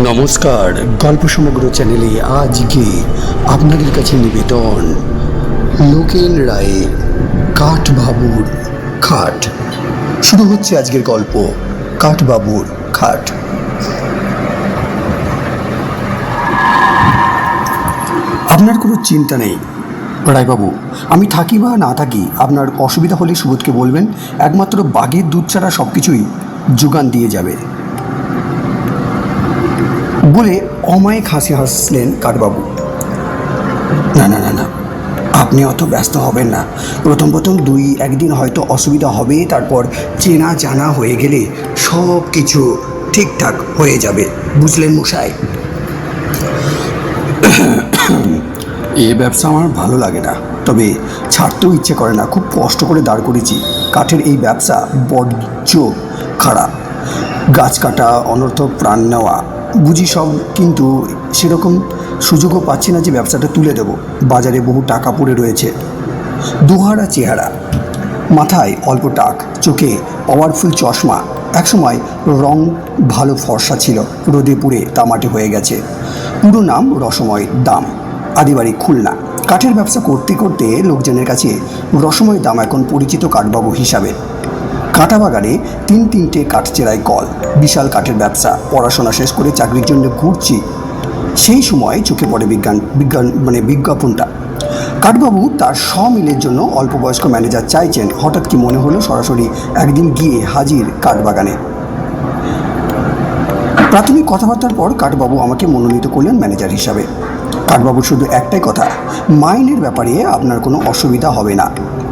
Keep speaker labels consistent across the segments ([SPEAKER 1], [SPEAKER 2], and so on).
[SPEAKER 1] নমস্কার, গল্প সমগ্র চ্যানেলে আজকে আপনাদের কাছে নিবেদন লোকেন রায়ের কাঠবাবুর খাট। শুরু হচ্ছে আজকের গল্প কাঠবাবুর খাট। আপনার কোনো চিন্তা নেই রায়বাবু, আমি থাকি বা না থাকি আপনার অসুবিধা হলে সুবোধকে বলবেন, একমাত্র বাঘের দুধ ছাড়া সব কিছুই যোগান দিয়ে যাবে বলে অমায়িক হাসি হাসলেন কাঠবাবু। না না না না, আপনি অত ব্যস্ত হবেন না। প্রথম দুই একদিন হয়তো অসুবিধা হবে, তারপর চেনা জানা হয়ে গেলে সব কিছু ঠিকঠাক হয়ে যাবে, বুঝলেন মশাই? এ ব্যবসা আমার ভালো লাগে না, তবে ছাড়তেও ইচ্ছে করে না। খুব কষ্ট করে দাঁড় করেছি। কাঠের এই ব্যবসা বড্ড খারাপ। গাছ কাটা, অনর্থক প্রাণ নেওয়া বুঝি সব, কিন্তু সেরকম সুযোগও পাচ্ছি না যে ব্যবসাটা তুলে দেব। বাজারে বহু টাকা পড়ে রয়েছে। দুহারা চেহারা, মাথায় অল্প টাক, চোখে পাওয়ারফুল চশমা। একসময় রং ভালো ফর্সা ছিল, রোদে পুড়ে তামাটে হয়ে গেছে। পুরো নাম রসময় দাম, আদিবাড়ি খুলনা। কাঠের ব্যবসা করতে করতে লোকজনের কাছে রসময় দাম এখন পরিচিত কাঠবাবু হিসাবে। কাঁটা বাগানে তিনটে কাঠচেরাই কল, বিশাল কাঠের ব্যবসা। পড়াশোনা শেষ করে চাকরির জন্য ঘুরছি, সেই সময় চোখে পড়ে বিজ্ঞাপনটা। কাঠবাবু তার সমিলের জন্য অল্প বয়স্ক ম্যানেজার চাইছেন। হঠাৎ কি মনে হলো সরাসরি একদিন গিয়ে হাজির কাঠবাগানে। প্রাথমিক কথাবার্তার পর কাঠবাবু আমাকে মনোনীত করলেন ম্যানেজার হিসাবে। কাঠবাবুর শুধু একটাই কথা, মাইনের ব্যাপারে আপনার কোনো অসুবিধা হবে না।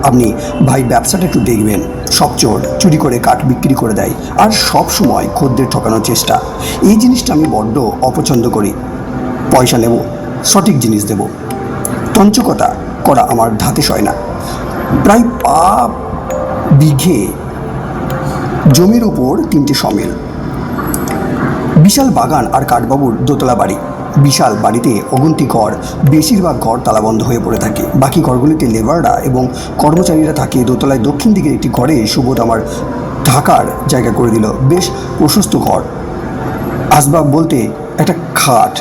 [SPEAKER 1] আপনি ভাই ব্যবসাটা একটু দেখবেন। সব চোর চুরি করে কাঠ বিক্রি করে দেয়, আর সব সময় খদ্দের ঠকানোর চেষ্টা। এই জিনিসটা আমি বড্ড অপছন্দ করি। পয়সা নেব, সঠিক জিনিস দেব। তঞ্চকতা করা আমার ধাতে সয় না। প্রায় 5 বিঘে জমির উপর 3টে সমিল, বিশাল বাগান আর কাঠবাবুর দোতলা বাড়ি। বিশাল বাড়িতে অগুন্তি ঘর, বেশিরভাগ ঘর তালাবন্ধ হয়ে পড়ে থাকে। বাকি ঘরগুলিতে লেবাররা এবং কর্মচারীরা থাকে। দোতলায় দক্ষিণ দিকের একটি ঘরে সুবোধ আমার থাকার জায়গা করে দিল। বেশ প্রশস্ত ঘর। আসবাব বলতে একটা খাট,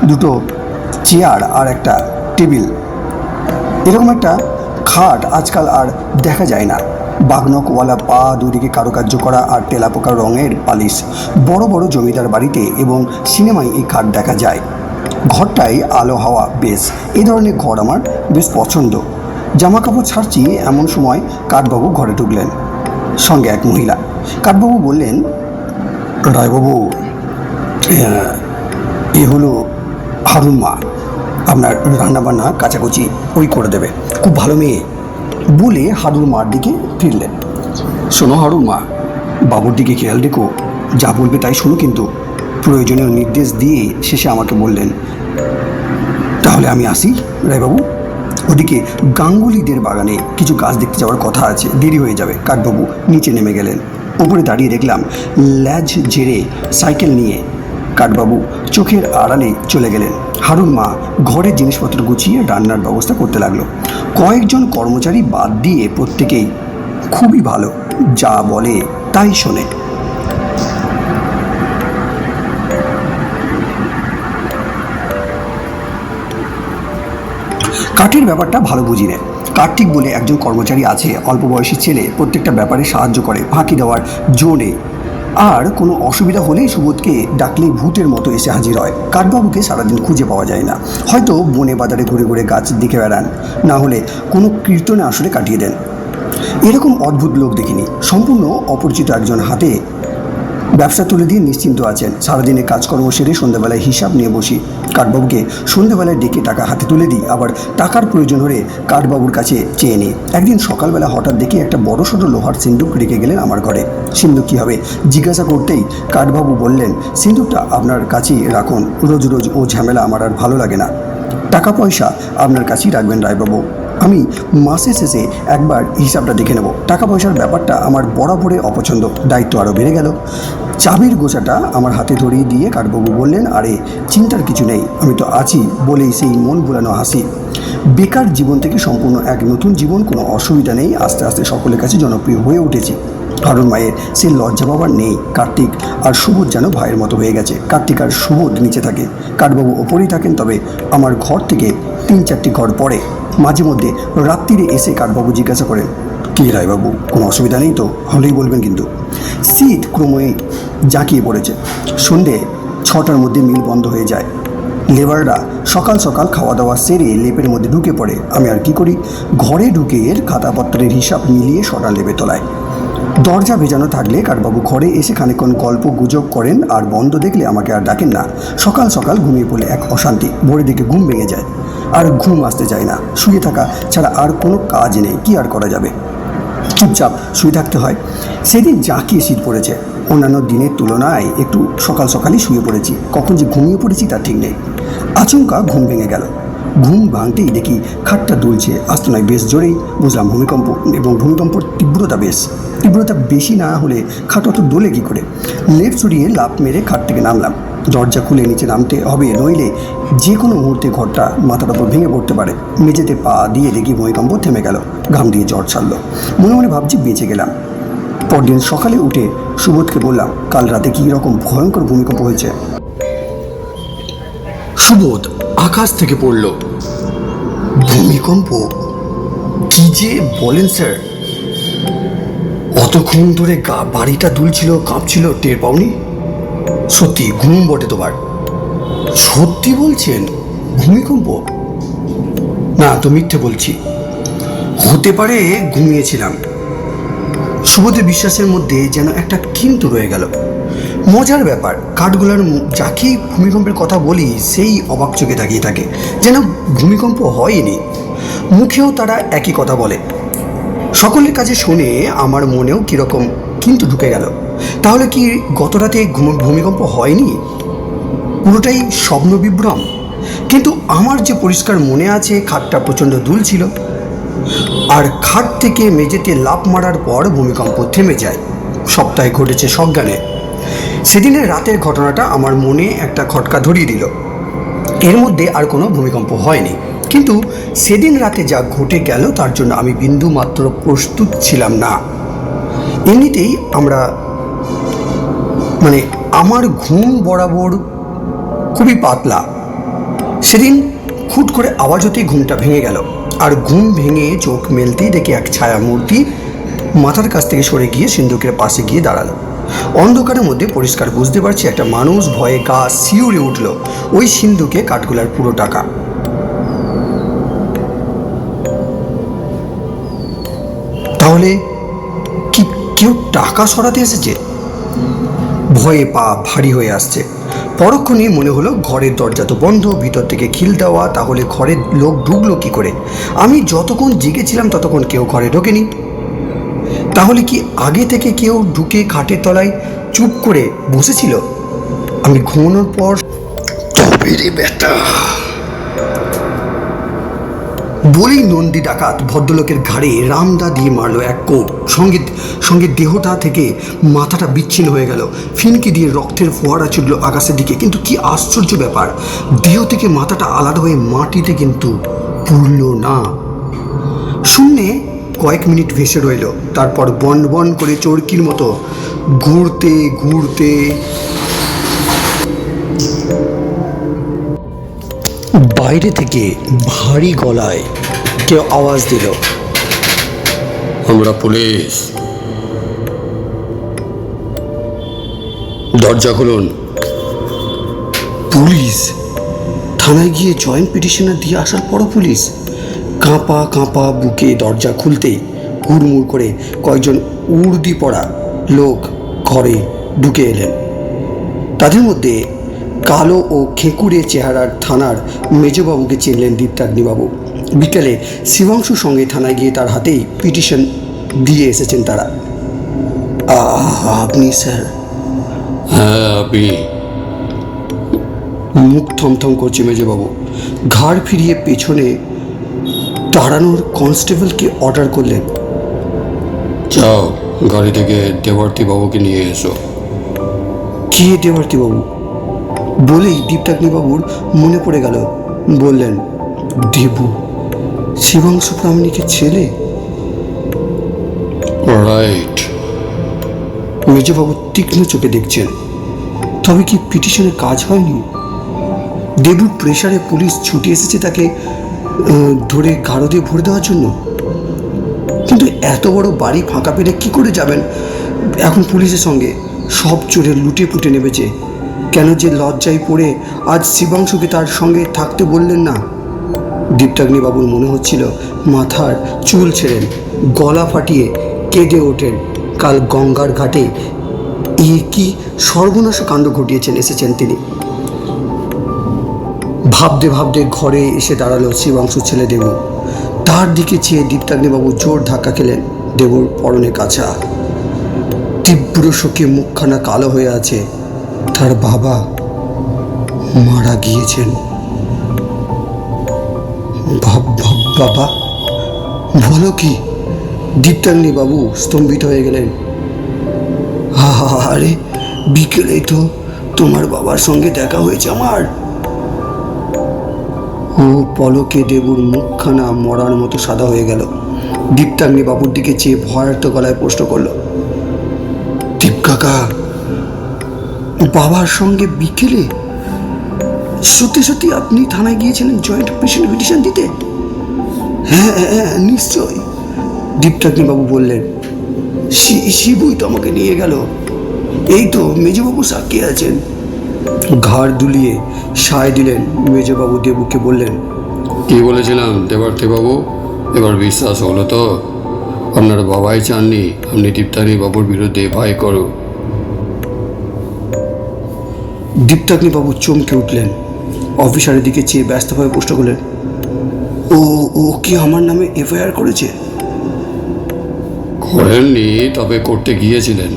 [SPEAKER 1] 2টো চেয়ার আর একটা টেবিল। এরকম একটা খাট আজকাল আর দেখা যায় না। বাগনকওয়ালা পা, দুদিকে কারুকার্য করা আর তেলাপোকা রঙের পালিশ। বড় বড় জমিদার বাড়িতে এবং সিনেমায় এই খাট দেখা যায়। ঘরটায় আলো হাওয়া বেশ। এই ধরনের ঘর আমার বেশ পছন্দ। জামা কাপড় ছাড়ছি এমন সময় কাঠবাবু ঘরে ঢুকলেন, সঙ্গে এক মহিলা। কাঠবাবু বললেন, রায়বাবু, এ হলো হারুন মা, আপনার রান্নাবান্না কাচাকুচি ওই করে দেবে, খুব ভালো মেয়ে বলে হারুন মার দিকে ফিরলেন। শোনো হারুন মা, বাবুর দিকে খেয়াল রেখো, যা বলবে তাই শোনো, কিন্তু প্রয়োজনীয় নির্দেশ দিয়ে শেষে আমাকে বললেন, তাহলে আমি আসি রায়বাবু। ওদিকে গাঙ্গুলিদের বাগানে কিছু গাছ দেখতে যাওয়ার কথা আছে, দেরি হয়ে যাবে। কাঠবাবু নিচে নেমে গেলেন। ওপরে দাঁড়িয়ে দেখলাম ল্যাজ ঝেড়ে সাইকেল নিয়ে কাঠবাবু চোখের আড়ালে চলে গেলেন। হারুন মা ঘরের জিনিসপত্র গুছিয়ে রান্নার ব্যবস্থা করতে লাগলো। কয়েকজন কর্মচারী বাদ দিয়ে প্রত্যেকেই খুবই ভালো, যা বলে তাই শোনে। কাঠের ব্যাপারটা ভালো বুঝি না। কার্তিক বলে একজন কর্মচারী আছে, অল্প বয়সী ছেলে, প্রত্যেকটা ব্যাপারে সাহায্য করে, ফাঁকি দেওয়ার জো নেই। আর কোনো অসুবিধা হলেই সুবোধকে ডাকলেই ভূতের মতো এসে হাজির হয়। কাঠবাবুকে সারাদিন খুঁজে পাওয়া যায় না। হয়তো বনে বাজারে ঘুরে ঘুরে গাছ দিকে বেড়ান, না হলে কোনো কীর্তনে আসলে কাটিয়ে দেন। এরকম অদ্ভুত লোক দেখিনি। সম্পূর্ণ অপরিচিত একজন হাতে ব্যবসা তুলে দিয়ে নিশ্চিন্ত আছেন। সারাদিনে কাজকর্ম সেরে সন্ধ্যাবেলায় হিসাব নিয়ে বসি। কাঠবাবুকে সন্ধ্যাবেলায় ডেকে টাকা হাতে তুলে দিই, আবার টাকার প্রয়োজন হলে কাঠবাবুর কাছে চেয়ে নিই। একদিন সকালবেলা হঠাৎ দেখি একটা বড় সড়ো লোহার সিন্দুক রেখে গেলেন আমার ঘরে। সিন্দুক কী হবে জিজ্ঞাসা করতেই কাঠবাবু বললেন, সিন্দুকটা আপনার কাছেই রাখুন, রোজ রোজ ও ঝামেলা আমার আর ভালো লাগে না। টাকা পয়সা আপনার কাছেই রাখবেন রায়বাবু, আমি মাসে শেষে একবার হিসাবটা দেখে নেব। টাকা পয়সার ব্যাপারটা আমার বরাবরের অপছন্দ। দায়িত্ব আরও বেড়ে গেল। চাবির গোছাটা আমার হাতে ধরিয়ে দিয়ে কাঠবাবু বললেন, আরে চিন্তার কিছু নেই, আমি তো আছি বলেই সেই মন ভোলানো হাসি। বেকার জীবন থেকে সম্পূর্ণ এক নতুন জীবন, কোনো অসুবিধা নেই। আস্তে আস্তে সকলের কাছে জনপ্রিয় হয়ে উঠেছি। কারণ মায়ের সে লজ্জা পাবার নেই। কার্তিক আর সুবোধ যেন ভাইয়ের মতো হয়ে গেছে। কার্তিক আর সুবোধ নিচে থাকে, কাঠবাবু ওপরেই থাকেন। তবে আমার ঘর থেকে 3-4টি ঘর পরে মাঝে মধ্যে রাত্রিরে এসে কাঠবাবু জিজ্ঞাসা করেন, কী রায়বাবু, কোনো অসুবিধা নেই তো? হলেই বলবেন কিন্তু। শীত ক্রমে জাঁকিয়ে পড়েছে। সন্ধে 6টার মধ্যে মিল বন্ধ হয়ে যায়। লেবাররা সকাল সকাল খাওয়া দাওয়া সেরে লেপের মধ্যে ঢুকে পড়ে। আমি আর কি করি, ঘরে ঢুকে এর খাতাপত্রের হিসাব মিলিয়ে সরা লেপে তোলায়। দরজা ভেজানো থাকলে কাঠবাবু ঘরে এসে খানিকক্ষণ গল্প গুজব করেন, আর বন্ধ দেখলে আমাকে আর ডাকেন না। সকাল সকাল ঘুমিয়ে পড়লে এক অশান্তি, ভোরের দিকে ঘুম ভেঙে যায়, আর ঘুম আসতে চায় না। শুয়ে থাকা ছাড়া আর কোনো কাজ নেই, কি আর করা যাবে, চুপচাপ শুয়ে থাকতে হয়। সেদিন জাঁকিয়ে শীত পড়েছে। অন্যান্য দিনের তুলনায় একটু সকাল সকালই শুয়ে পড়েছি। কখন যে ঘুমিয়ে পড়েছি তার ঠিক নেই। আচমকা ঘুম ভেঙে গেল। ঘুম ভাঙতেই দেখি খাটটা দুলছে, আসতে নয় বেশ জোরেই। বুঝলাম ভূমিকম্প, এবং ভূমিকম্পর তীব্রতা বেশি না হলে খাট অত দোলে কী করে। লেপ সরিয়ে লাফ মেরে খাট থেকে নামলাম। দরজা খুলে নিচে নামতে হবে, নইলে যে কোনো মুহূর্তে ঘরটা মাথার ওপর ভেঙে পড়তে পারে। মেঝেতে পা দিয়ে দেখি ভূমিকম্প থেমে গেল। ঘাম দিয়ে জ্বর ছাড়লো। মনে মনে ভাবছি বেঁচে গেলাম। পরদিন সকালে উঠে সুবোধকে বললাম, কাল রাতে কী রকম ভয়ঙ্কর ভূমিকম্প হয়েছে। সুবোধ আকাশ থেকে পড়ল। ভূমিকম্প? কি যে বলেন স্যার? অতক্ষণ ধরে বাড়িটা দুলছিল, কাঁপছিল, টের পাওনি? সত্যি ঘুম বটে তোমার। সত্যি বলছেন? ভূমিকম্প? না তো মিথ্যে বলছি। হতে পারে ঘুমিয়েছিলাম। সুবোধের বিশ্বাসের মধ্যে যেন একটা কিন্তু রয়ে গেল। মজার ব্যাপার, কাঠগুলার যাকেই ভূমিকম্পের কথা বলি সেই অবাক চোখে তাকিয়ে থাকে, যেন ভূমিকম্প হয়নি। মুখেও তারা একই কথা বলে। সকলের কাছে শুনে আমার মনেও কীরকম কিন্তু ঢুকে গেল। তাহলে কি গত রাতে ভূমিকম্প হয়নি? পুরোটাই স্বপ্ন বিভ্রম? কিন্তু আমার যে পরিষ্কার মনে আছে খাটটা প্রচণ্ড দুলছিল, আর খাট থেকে মেঝেতে লাফ মারার পর ভূমিকম্প থেমে যায়। সপ্তাহে ঘটেছে সজ্ঞানে। সেদিনের রাতের ঘটনাটা আমার মনে একটা খটকা ধরিয়ে দিল। এর মধ্যে আর কোনো ভূমিকম্প হয়নি, কিন্তু সেদিন রাতে যা ঘটে গেল তার জন্য আমি বিন্দু মাত্র প্রস্তুত ছিলাম না। এমনিতেই আমার ঘুম বরাবর খুবই পাতলা। সেদিন খুট করে আওয়াজ হতেই ঘুমটা ভেঙে গেল, আর ঘুম ভেঙে চোখ মেলতেই দেখি এক ছায়া মূর্তি মাথার কাছ থেকে সরে গিয়ে সিন্ধুকের পাশে গিয়ে দাঁড়ালো। অন্ধকারের মধ্যে পরিষ্কার বুঝতে পারছি একটা মানুষ। ভয়ে গা শিউরে উঠল। ওই সিন্ধুকে কাঠগোলার পুরো টাকা। তাহলে কি কেউ টাকা সরাতে এসেছে? ভয়ে পা ভারী হয়ে আসছে। পরক্ষণেই মনে হলো ঘরের দরজা তো বন্ধ, ভিতর থেকে খিল দেওয়া। তাহলে ঘরের লোক ঢুকলো কি করে? আমি যতক্ষণ জেগেছিলাম ততক্ষণ কেউ ঘরে ঢোকেনি। তাহলে কি আগে থেকে কেউ ঢুকে খাটের তলায় চুপ করে বসেছিল? আমি ঘুমানোর পর তবে রে বেটা বলেই নন্দী ডাকাত ভদ্রলোকের ঘাড়ে রামদা দিয়ে মারলো এক কোপ। সঙ্গে দেহটা থেকে মাথাটা বিচ্ছিন্ন হয়ে গেল। ফিনকি দিয়ে রক্তের ফোয়ারা ছুটল আকাশের দিকে। কিন্তু কি আশ্চর্য ব্যাপার, দেহ থেকে মাথাটা আলাদা হয়ে মাটিতে কিন্তু পুড়ল না। শূন্যে কয়েক মিনিট ভেসে রইল। তারপর বন বন করে চরকির মতো ঘুরতে ঘুরতে বাইরে থেকে ভারী গলায় কেউ আওয়াজ দিল,
[SPEAKER 2] আমরা পুলিশ, দরজা খুলুন।
[SPEAKER 1] পুলিশ? থানায় গিয়ে জয়েন্ট পিটিশনার দিয়ে আসার পরও পুলিশ? কাঁপা কাঁপা বুকে দরজা খুলতেই হুড়মুড় করে কয়েকজন উর্দি পরা লোক ঘরে ঢুকে এলেন। তাদের মধ্যে কালো ও খেকুড়ে চেহারার থানার মেজবাবুকে চিনলেন দীপ্তাগ্নিবাবু। বিকেলে শিবাংশুর সঙ্গে থানায় গিয়ে তার হাতেই পিটিশন দিয়ে এসেছেন তারা। আপনি স্যার?
[SPEAKER 2] হ্যাঁ আপনি।
[SPEAKER 1] মুখ থমথম করছে মেজবাবু। ঘাড় ফিরিয়ে পেছনে দাঁড়ানোর কনস্টেবলকে অর্ডার করলেন,
[SPEAKER 2] যাও গাড়ি থেকে দেবার্তি বাবুকে নিয়ে এসো।
[SPEAKER 1] কে দেবার্তি বাবু? বলেই দীপ্তাগ্নিবাবুর মনে পড়ে গেল। বললেন, দেবু শিবাংশু প্রামাণিকের ছেলে?
[SPEAKER 2] রাইট।
[SPEAKER 1] মেজবাবু তীক্ষ্ণ চোখে দেখছেন। তবে কি পিটিশনের কাজ হয়নি? দেবুর প্রেসারে পুলিশ ছুটে এসেছে তাকে ধরে গারদে ভরে দেওয়ার জন্য। কিন্তু এত বড় বাড়ি ফাঁকা পেলে কি করে যাবেন এখন পুলিশের সঙ্গে? সব চোরে লুটে পুটে নেমেছে। কেন যে লজ্জায় পড়ে আজ শিবাংশুকে তার সঙ্গে থাকতে বললেন না? দীপ্তাগ্নিবাবুর মনে হচ্ছিল মাথার চুল ছেড়েন, গলা ফাটিয়ে কেঁদে ওঠেন। কাল গঙ্গার ঘাটে কি সর্বনাশ কাণ্ড ঘটিয়েছেন এসেছেন তিনি। ভাবতে ভাবতে ঘরে এসে দাঁড়ালো শিবাংশুর ছেলে দেবু। তার দিকে চেয়ে দীপ্তাগ্নিবাবু জোর ধাক্কা খেলেন। দেবুর পরনে কাছা, তীব্র শোকে মুখখানা কালো হয়ে আছে। তার বাবা মারা গিয়েছেন। বাবা বলো কি? দীপ্তাগ্নিবাবু স্তম্ভিত হয়ে গেলেন। আরে বিকেলেই তো তোমার বাবার সঙ্গে দেখা হয়েছে আমার। ও পলকে দেবুর মুখখানা মরার মতো সাদা হয়ে গেল। দীপ্তাগ্নিবাবুর দিকে চেয়ে ভয়ার্ত গলায় প্রশ্ন করল, দীপ কাকা বাবার সঙ্গে বিকেলে? সত্যি সত্যি আপনি থানায় গিয়েছিলেন জয়েন্ট পিটিশন দিতে? হ্যাঁ হ্যাঁ নিশ্চয়, দীপ্তাগ্নিবাবু বললেন। শিবুই তো আমাকে নিয়ে গেল। এই তো মেজবাবু সাক্ষী আছেন। ঘাড় দুলিয়ে সায় দিলেন মেজবাবু। দেবুকে বললেন,
[SPEAKER 2] কি বলেছিলাম দেবার্থীবাবু? এবার বিশ্বাস হলো তো? আপনার বাবাই চাননি আপনি দীপ্তাগ্নিবাবুর বিরুদ্ধে এফআইআর করো।
[SPEAKER 1] দীপ্তাগ্নিবাবু চমকে উঠলেন। অফিসারের দিকে চেয়ে ব্যস্তভাবে প্রশ্ন করলেন, ও কি আমার নামে এফআইআর করেছে?
[SPEAKER 2] করেননি, তবে করতে গিয়েছিলেন।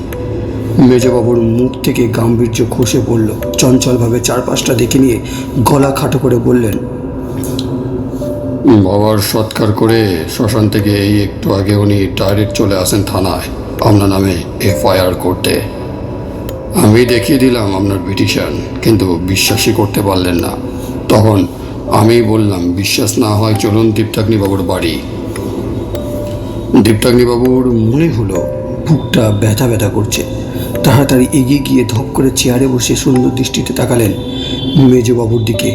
[SPEAKER 1] মেজবাবুর মুখ থেকে গাম্ভীর্য খসে পড়ল। চঞ্চলভাবে চারপাশটা দেখে নিয়ে গলা খাটো করে বললেন,
[SPEAKER 2] বাবার সৎকার করে শ্মশান থেকে এই একটু আগে উনি ডাইরেক্ট চলে আসেন থানায় আপনার নামে এফআইআর করতে। আমি দেখিয়ে দিলাম আপনার পিটিশন, কিন্তু বিশ্বাসই করতে পারলেন না। তখন আমি বললাম, বিশ্বাস না হয় চলুন দীপ্তাগ্নিবাবুর বাড়ি। দীপ্তাগ্নিবাবুর
[SPEAKER 1] মনে হলো বুকটা ব্যথা ব্যথা করছে। তাড়াতাড়ি এগিয়ে গিয়ে ধপ করে চেয়ারে বসে সুন্দর দৃষ্টিতে তাকালেন মেজবাবুর দিকে।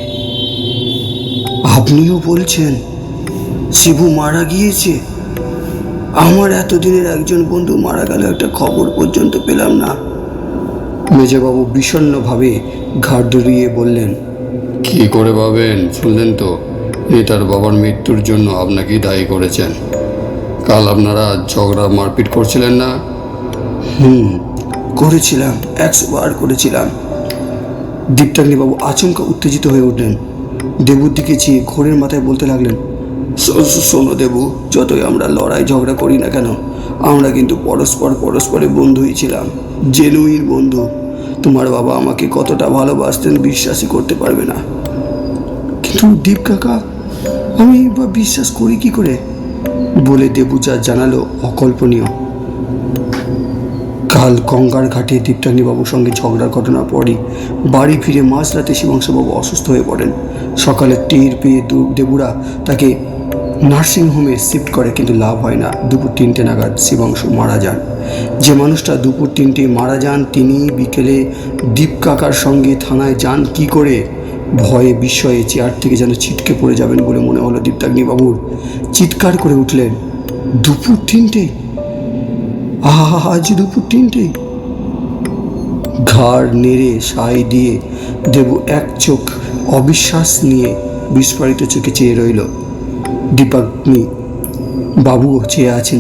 [SPEAKER 1] আপনিও বলছেন শিবু মারা গিয়েছে? আমার এতদিনের একজন বন্ধু মারা গেল, একটা খবর পর্যন্ত পেলাম না। মেজবাবু বিষণ্ণভাবে ঘাড় দুলিয়ে বললেন,
[SPEAKER 2] কি করে ভাবেন? শুনলেন তো, উনি তার বাবার মৃত্যুর জন্য আপনাকেই দায়ী করেছেন। কাল আপনারা ঝগড়া মারপিট করছিলেন না?
[SPEAKER 1] করেছিলাম, 100 বার করেছিলাম। দীপ্তাগ্নিবাবু আচমকা উত্তেজিত হয়ে উঠলেন। দেবুর দিকে চেয়ে ঘোরের মাথায় বলতে লাগলেন, শোনো দেবু, যতই আমরা লড়াই ঝগড়া করি না কেন, আমরা কিন্তু পরস্পরে বন্ধুই ছিলাম, জেনুইন বন্ধু। তোমার বাবা আমাকে কতটা ভালোবাসতেন বিশ্বাসই করতে পারবে না। কিন্তু দীপ কাকা, আমি বা বিশ্বাস করি কি করে? বলে দেবু যা জানালো অকল্পনীয়। কাল গঙ্গার ঘাটে দীপ্তাগ্নিবাবুর সঙ্গে ঝগড়ার ঘটনার পরই বাড়ি ফিরে মাঝরাতে শিবাংশুবাবু অসুস্থ হয়ে পড়েন। সকালে টের পেয়ে দেবুরা তাকে নার্সিংহোমে শিফট করে, কিন্তু লাভ হয় না। দুপুর 3টে নাগাদ শিবাংশু মারা যান। যে মানুষটা দুপুর 3টেয় মারা যান, তিনি বিকেলে দীপ কাকার সঙ্গে থানায় যান কি করে? ভয়ে বিস্ময়ে চেয়ার থেকে যেন ছিটকে পড়ে যাবেন বলে মনে হলো দীপ্তাগ্নিবাবুর। চিৎকার করে উঠলেন, দুপুর 3টে? আজ দুপুর 3টে? ঘাড় নেড়ে সায় দিয়ে দেবু এক চোখ অবিশ্বাস নিয়ে বিস্ফারিত চোখে চেয়ে রইল। দীপাগ্নি বাবুও চেয়ে আছেন।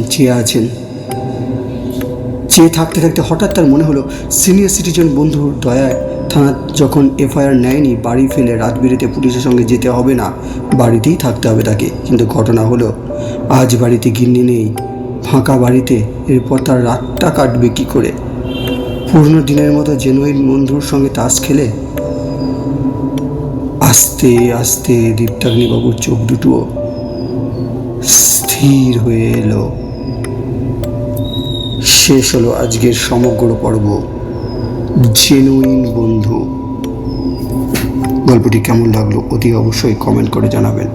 [SPEAKER 1] চেয়ে থাকতে থাকতে হঠাৎ তার মনে হলো সিনিয়র সিটিজেন বন্ধুর দয়ায় থানা যখন এফআইআর নেয়নি, বাড়ি ফেলে রাত বিরেতে পুলিশের সঙ্গে যেতে হবে না, বাড়িতেই থাকতে হবে তাকে। কিন্তু ঘটনা হলো, আজ বাড়িতে গিন্নি নেই, ফাঁকা বাড়িতে। এরপর তার রাতটা কাটবে কি করে? পুরনো দিনের মতো জেনুইন বন্ধুর সঙ্গে তাস খেলে? আস্তে আস্তে দীপ্তাগ্নিবাবুর চোখ দুটো স্থির হয়ে এলো। শেষ হলো আজকের সমগ্র পর্ব, জেনুইন বন্ধু। গল্পটি কেমন লাগলো অতি অবশ্যই কমেন্ট করে জানাবেন।